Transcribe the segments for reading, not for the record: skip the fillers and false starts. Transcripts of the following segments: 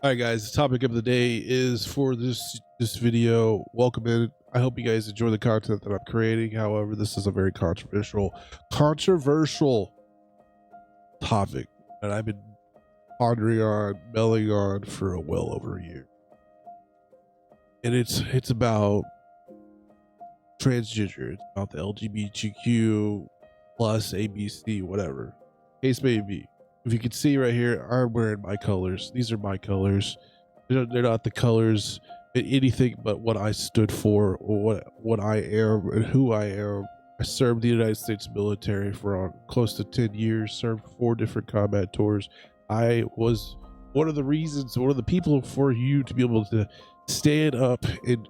All right, guys. The topic of the day is for this video. Welcome in. I hope you guys enjoy the content that I'm creating. However, this is a very controversial topic that I've been pondering on, melting on for well over a year, and it's about transgender. It's about the LGBTQ plus ABC, whatever case may be. If you can see right here, I'm wearing my colors. These are my colors. They're not the colors in anything but what I stood for, or what I am and who I am. I served the United States military for close to 10 years, served 4 different combat tours. I was one of the people for you to be able to stand up and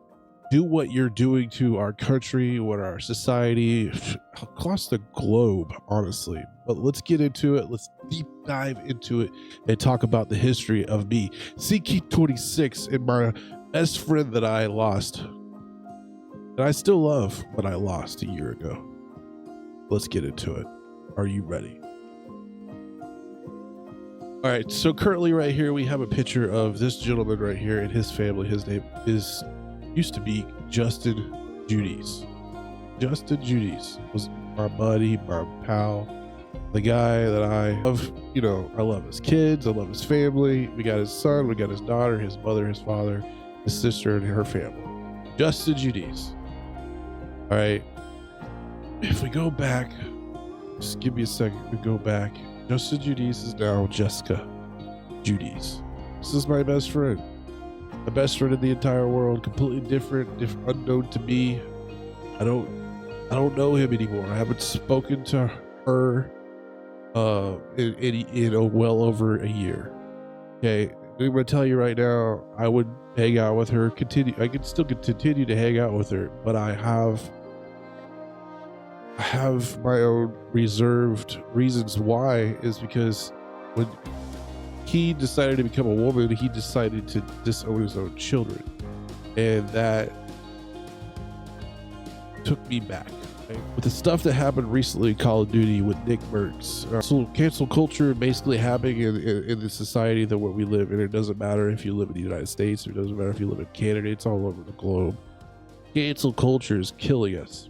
do what you're doing to our country, what our society, across the globe, honestly. But let's get into it. Let's deep dive into it and talk about the history of me, CK26, and my best friend that I lost, and I still love, but I lost a year ago. Let's get into it. Are you ready? All right, so currently right here we have a picture of this gentleman right here and his family. His name used to be Justin Judies. Justin Judies was my buddy, my pal, the guy that I love. You know, I love his kids, I love his family. We got his son, we got his daughter, his mother, his father, his sister, and her family. Justin Judies. All right, if we go back, just give me a second. We go back. Justin Judies is now Jessica Judies. This is my best friend. My best friend in the entire world, completely different, unknown to me. I don't know him anymore. I haven't spoken to her in well over a year. Okay, I'm gonna tell you right now, I would hang out with her. I could still continue to hang out with her, but I have my own reserved reasons why. Is because when he decided to become a woman, he decided to disown his own children, and that took me back. Right? With the stuff that happened recently in Call of Duty with NICKMERCS, so cancel culture basically happening in the society that where we live in. It doesn't matter if you live in the United States, or it doesn't matter if you live in Canada. It's all over the globe. Cancel culture is killing us.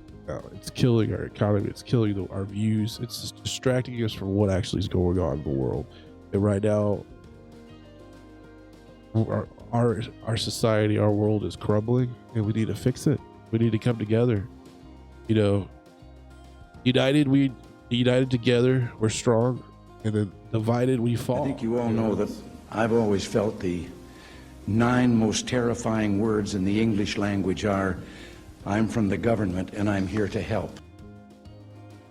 It's killing our economy. It's killing our views. It's just distracting us from what actually is going on in the world. And right now, our society, our world is crumbling, and we need to fix it. We need to come together. You know, united together, we're strong, and then divided, we fall. I think you all know that I've always felt the 9 most terrifying words in the English language are, I'm from the government and I'm here to help.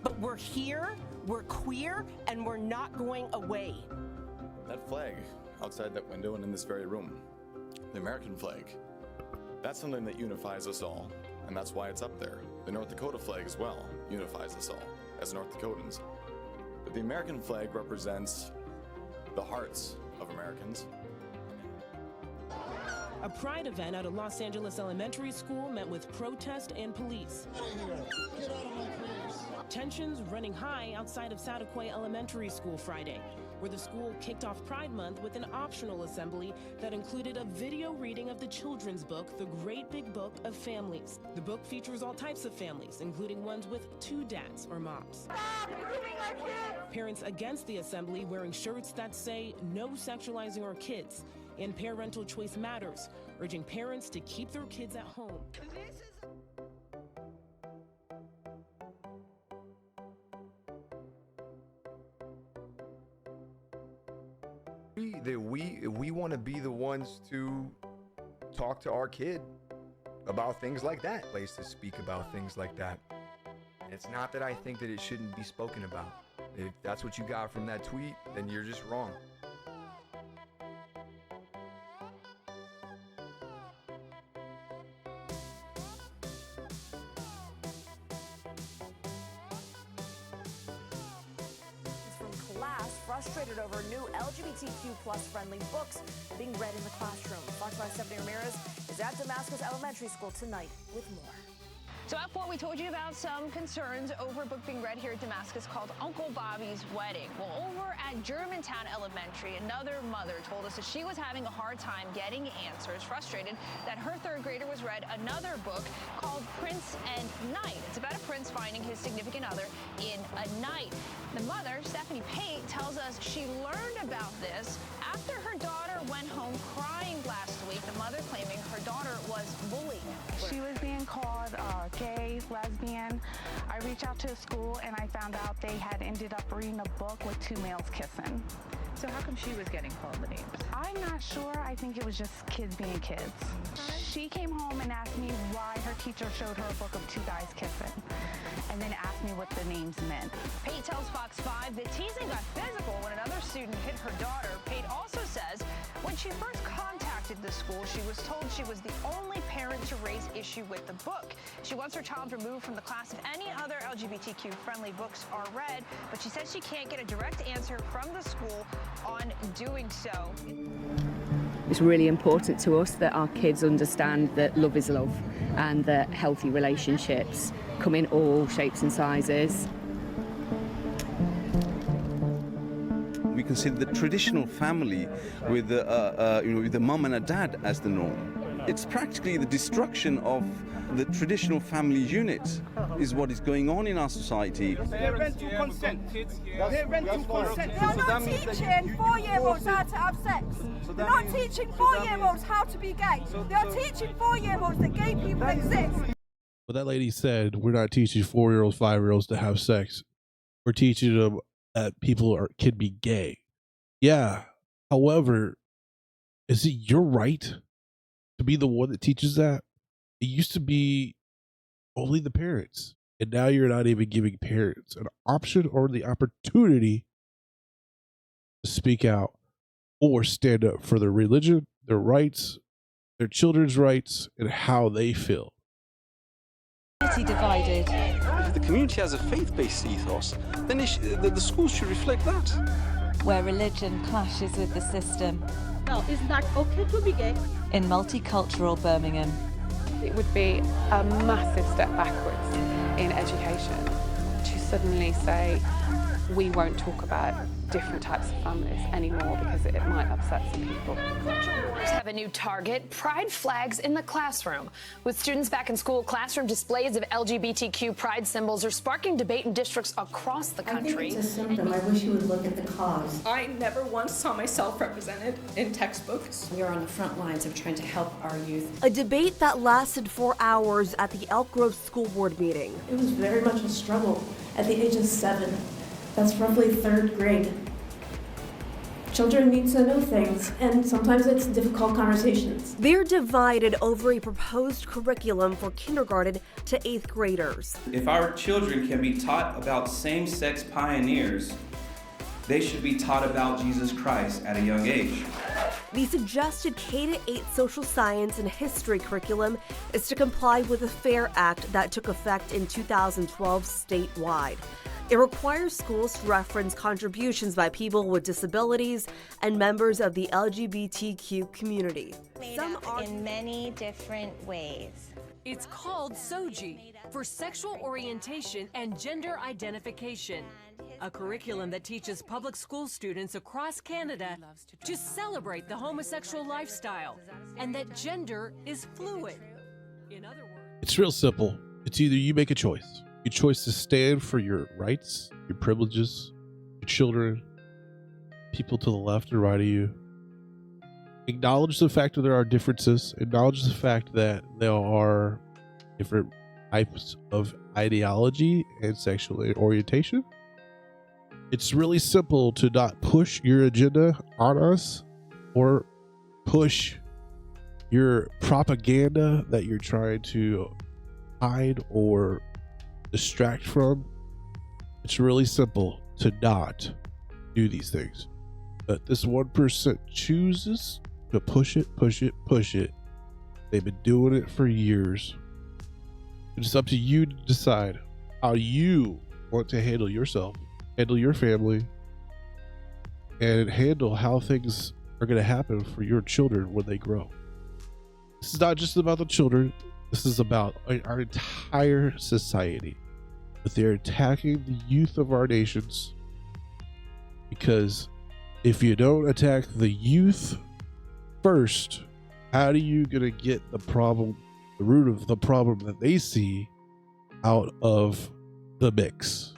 But we're here, we're queer, and we're not going away. That flag outside that window and in this very room, the American flag, that's something that unifies us all, and that's why it's up there. The North Dakota flag as well unifies us all as North Dakotans. But the American flag represents the hearts of Americans. A pride event at a Los Angeles elementary school met with protest and police. Get out of my face. Tensions running high outside of Sataquai Elementary School Friday, where the school kicked off Pride Month with an optional assembly that included a video reading of the children's book, The Great Big Book of Families. The book features all types of families, including ones with 2 dads or moms. Parents against the assembly wearing shirts that say, "No sexualizing our kids," and parental choice matters, urging parents to keep their kids at home. We want to be the ones to talk to our kid about things like that, place to speak about things like that. And it's not that I think that it shouldn't be spoken about. If that's what you got from that tweet, then you're just wrong. Frustrated over new LGBTQ plus friendly books being read in the classroom. Fox 5's Stephanie Ramirez is at Damascus Elementary School tonight with more. So at 4, we told you about some concerns over a book being read here at Damascus called Uncle Bobby's Wedding. Well, over at Germantown Elementary, another mother told us that she was having a hard time getting answers, frustrated that her 3rd grader was read another book called Prince and Knight. It's about a prince finding his significant other in a night. The mother, Stephanie Pate, tells us she learned about this after her daughter went home crying last week, the mother claiming her daughter was bullied. She was being called gay, lesbian. I reached out to the school and I found out they had ended up reading a book with 2 males kissing. So how come she was getting called the names? I'm not sure. I think it was just kids being kids. She came home and asked me why her teacher showed her a book of 2 guys kissing, and then asked me what the names meant. Pate tells Fox 5 that teasing got physical when another student hit her daughter. Pate also says when she first contacted the school, she was told she was the only parent to raise issue with the book. She wants her child removed from the class if any other LGBTQ-friendly books are read, but she says she can't get a direct answer from the school on doing so. It's really important to us that our kids understand that love is love and that healthy relationships come in all shapes and sizes. We consider the traditional family with with the mum and a dad as the norm. It's practically the destruction of the traditional family unit is what is going on in our society. Parental consent. Parental consent. They are not teaching 4-year-olds how to have sex. They're not teaching 4-year-olds how to be gay. They are teaching 4-year-olds that gay people exist. What that lady said, we're not teaching 4-year-olds, 5-year-olds to have sex. We're teaching them that people can be gay. Yeah. However, is it your right to be the one that teaches that? It used to be only the parents, and now you're not even giving parents an option or the opportunity to speak out or stand up for their religion, their rights, their children's rights, and how they feel. Divided. If the community has a faith-based ethos, then the schools should reflect that. Where religion clashes with the system. Well, isn't that okay to be gay? In multicultural Birmingham. It would be a massive step backwards in education to suddenly say we won't talk about different types of families anymore because it might upset some people. Have a new target, pride flags in the classroom. With students back in school, classroom displays of LGBTQ pride symbols are sparking debate in districts across the country. I think it's a symptom. I wish you would look at the cause. I never once saw myself represented in textbooks. We are on the front lines of trying to help our youth. A debate that lasted 4 hours at the Elk Grove School Board meeting. It was very much a struggle at the age of 7. That's roughly 3rd grade. Children need to know things, and sometimes it's difficult conversations. They're divided over a proposed curriculum for kindergarten to 8th graders. If our children can be taught about same-sex pioneers, they should be taught about Jesus Christ at a young age. The suggested K-8 social science and history curriculum is to comply with the FAIR Act that took effect in 2012 statewide. It requires schools to reference contributions by people with disabilities and members of the LGBTQ community. Some are in many different ways. It's called SOGI, for Sexual Orientation and Gender Identification, a curriculum that teaches public school students across Canada to celebrate the homosexual lifestyle and that gender is fluid. In other words, it's real simple. It's either you make a choice. Your choice to stand for your rights, your privileges, your children, people to the left or right of you. Acknowledge the fact that there are differences. Acknowledge the fact that there are different types of ideology and sexual orientation. It's really simple to not push your agenda on us or push your propaganda that you're trying to hide or distract from. It's really simple to not do these things. But this 1% chooses to push it. They've been doing it for years. It's up to you to decide how you want to handle yourself, handle your family, and handle how things are going to happen for your children when they grow. This is not just about the children. This is about our entire society. But they're attacking the youth of our nations, because if you don't attack the youth first, how are you gonna get the problem, the root of the problem that they see, out of the mix?